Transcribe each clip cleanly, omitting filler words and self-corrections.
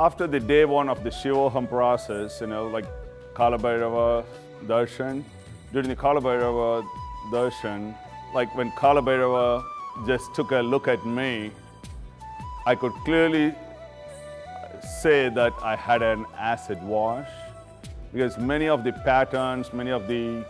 after the day one of the Shivoham process, like Kalabhairava Darshan, during the Kalabhairava Darshan, like when Kalabhairava just took a look at me, I could clearly say that I had an acid wash, because many of the patterns, many of the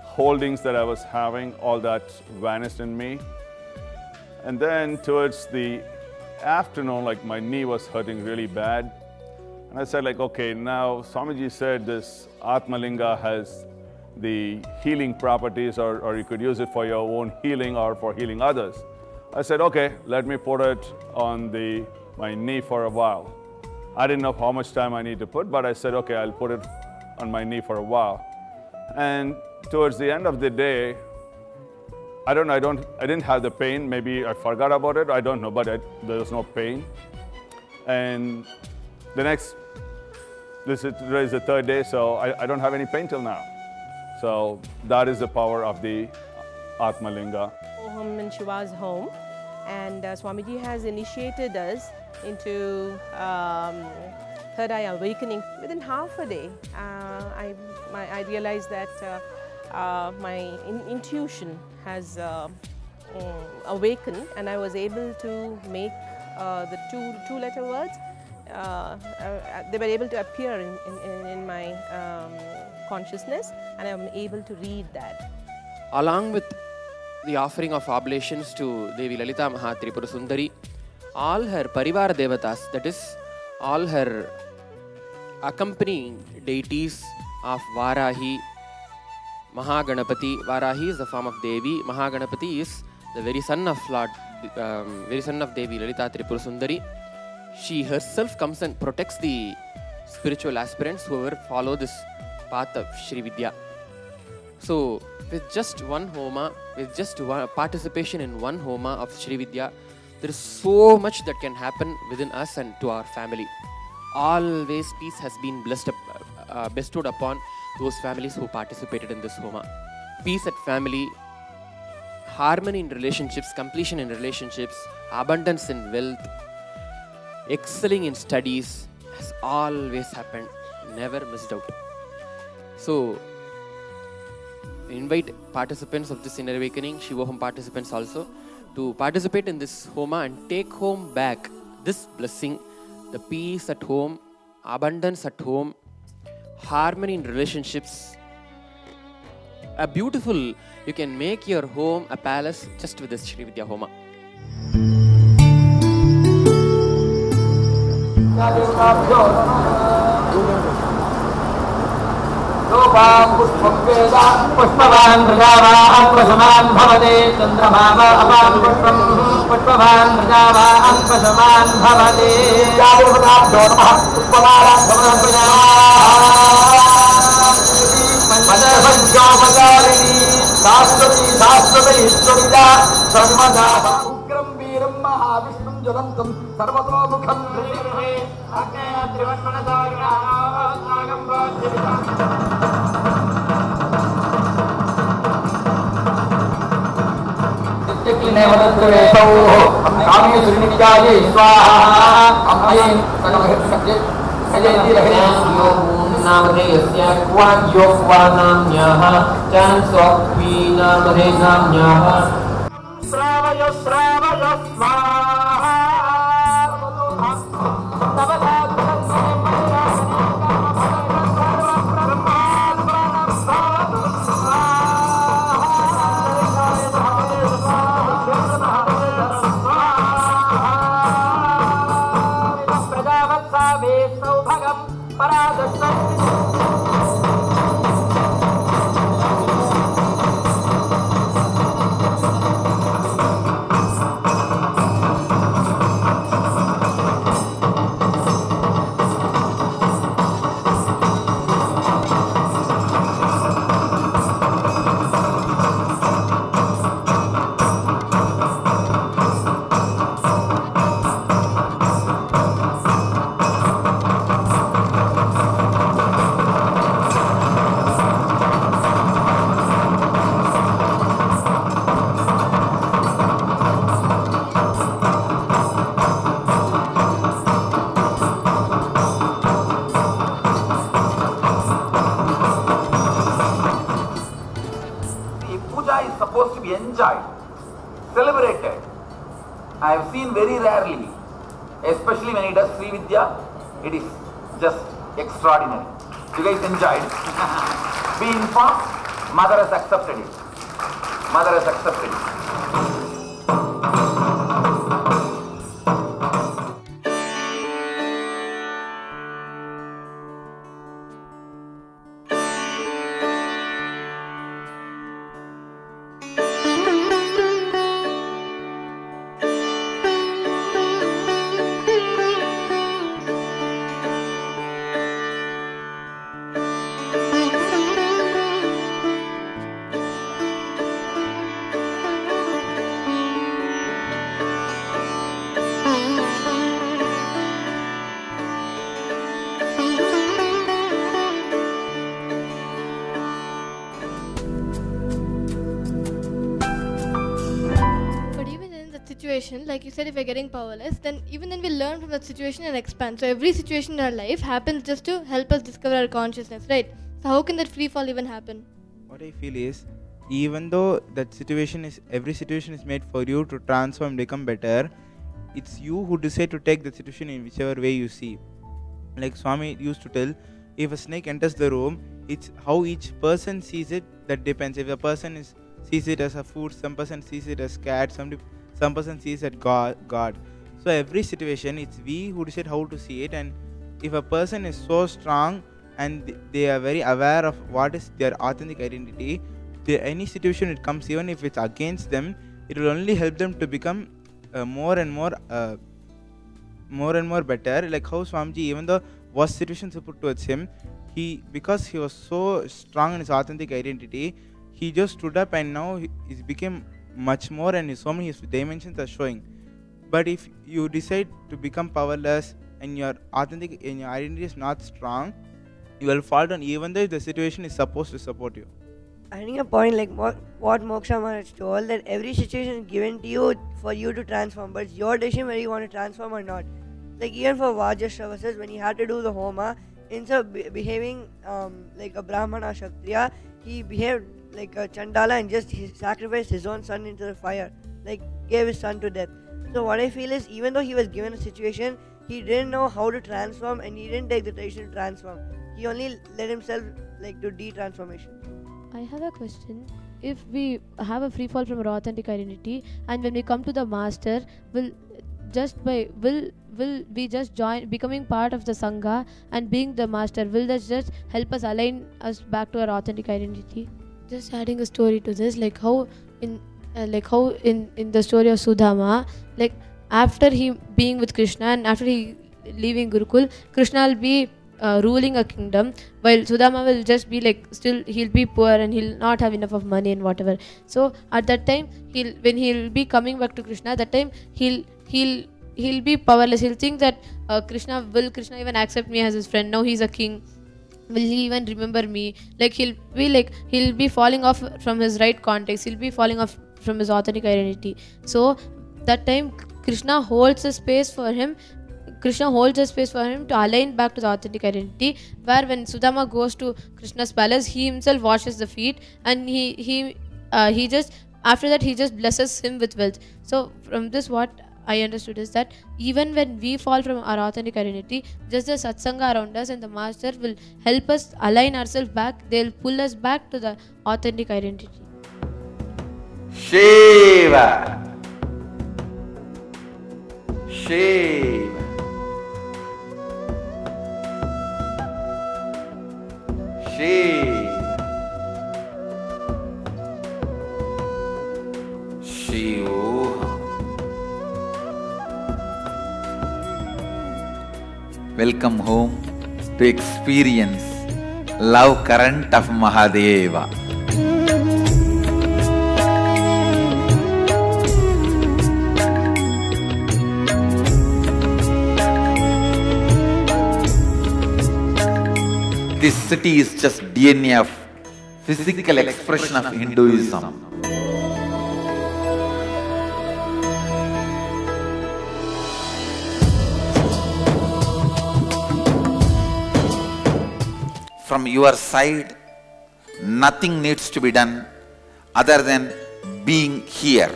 holdings that I was having, all that vanished in me. And then towards the afternoon, like my knee was hurting really bad. And I said, like, okay, now Swamiji said this Atmalinga has the healing properties, or you could use it for your own healing or for healing others. I said, okay, let me put it on my knee for a while. I didn't know how much time I need to put, but I said, okay, I'll put it on my knee for a while. And towards the end of the day, I didn't have the pain. Maybe I forgot about it. I don't know, but there was no pain. And this is the third day, so I don't have any pain till now. So that is the power of the Atmalinga. I'm in Shiva's home, and Swamiji has initiated us into third eye awakening. Within half a day, I realized that my intuition has awakened, and I was able to make the two-letter words. They were able to appear in my consciousness, and I'm able to read that. Along with the offering of oblations to Devi Lalita Maha Tripura Sundari, all her Parivar Devatas, that is, all her accompanying deities of Varahi, Mahaganapati. Varahi is the form of Devi. Mahaganapati is the very son of Devi Lalita Tripura Sundari. She herself comes and protects the spiritual aspirants whoever follow this path of Shri Vidya. So, with just one homa, with just one participation in one homa of Shri Vidya, there is so much that can happen within us and to our family. Always peace has been bestowed upon those families who participated in this homa. Peace at family, harmony in relationships, completion in relationships, abundance in wealth, excelling in studies has always happened, never missed out. So, invite participants of this inner awakening, Shivoham participants also, to participate in this homa and take home back this blessing, the peace at home, abundance at home, harmony in relationships. A beautiful, you can make your home a palace just with this Shri Vidya Homa. Rupam pushpam veda pushpavan prajavahan prasaman bhavate chandramava apam pushpam pushpavan prajavahan prasaman bhavate jayurvadabhyo namaha pushpavaram bhavaram prajavahan madhavajyo majarini sastati ishwarida sarvada ukram veeram mahavishvam jalantam sarvato mukham hrihe agneya trivatmanasarina nagam vajjivita be enjoyed, celebrated. I have seen very rarely, especially when he does Sri Vidya, it is just extraordinary. You guys enjoyed? Be informed, mother has accepted it. Mother has accepted it. Like you said, if we're getting powerless, then even then we learn from that situation and expand. So every situation in our life happens just to help us discover our consciousness, right? So how can that free fall even happen? What I feel is, even though that situation is, every situation is made for you to transform, become better, it's you who decide to take the situation in whichever way you see. Like Swami used to tell, if a snake enters the room, it's how each person sees it that depends. If a person sees it as a food, some person sees it as cat, some person sees it as God. So every situation, it's we who decide how to see it. And if a person is so strong and they are very aware of what is their authentic identity, any situation it comes, even if it's against them, it will only help them to become more and more better. Like how Swamiji, even though worst situations were put towards him, because he was so strong in his authentic identity, he just stood up and now he became much more, and so many his dimensions are showing. But if you decide to become powerless and your authentic and your identity is not strong, you will fall down even though the situation is supposed to support you. I think a point like what Moksha Maharaj told, that every situation is given to you for you to transform, but it's your decision whether you want to transform or not. Like even for Vajrashravasis, when he had to do the Homa, instead of behaving like a Brahmana Kshatriya, he behaved like a Chandala and just he sacrificed his own son into the fire, like gave his son to death. So what I feel is, even though he was given a situation, he didn't know how to transform and he didn't take the decision to transform. He only let himself like to de-transformation. I have a question. If we have a free fall from our authentic identity, and when we come to the master, will we just join, becoming part of the Sangha and being the master, will that just help us align us back to our authentic identity? Just adding a story to this, like how in the story of Sudama, like after he being with Krishna and after he leaving Gurukul, Krishna will be ruling a kingdom, while Sudama will just be like, still he'll be poor and he'll not have enough of money and whatever. So at that time, when he'll be coming back to Krishna, that time he'll be powerless. He'll think that Krishna even accept me as his friend? Now he's a king. Will he even remember me? Like he'll be falling off from his right context. He'll be falling off from his authentic identity. So that time Krishna holds a space for him. To align back to the authentic identity, where when Sudama goes to Krishna's palace, he himself washes the feet, and he just after that he just blesses him with wealth. So from this, what I understood is that even when we fall from our authentic identity, just the satsanga around us and the master will help us align ourselves back. They'll pull us back to the authentic identity. Shiva. Shiva. Shivoham. Welcome home to experience love current of Mahadeva. This city is just DNA of physical expression of Hinduism. From your side, nothing needs to be done other than being here.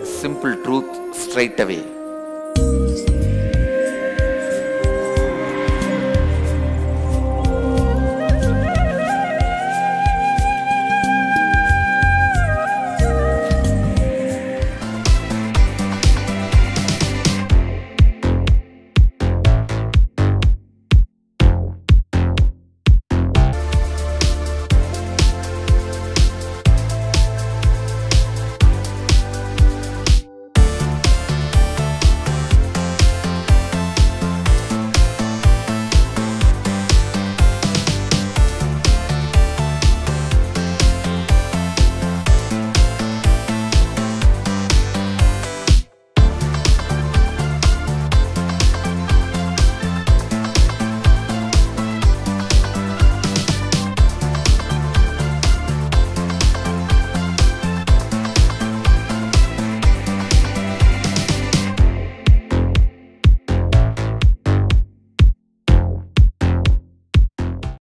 Simple truth straight away.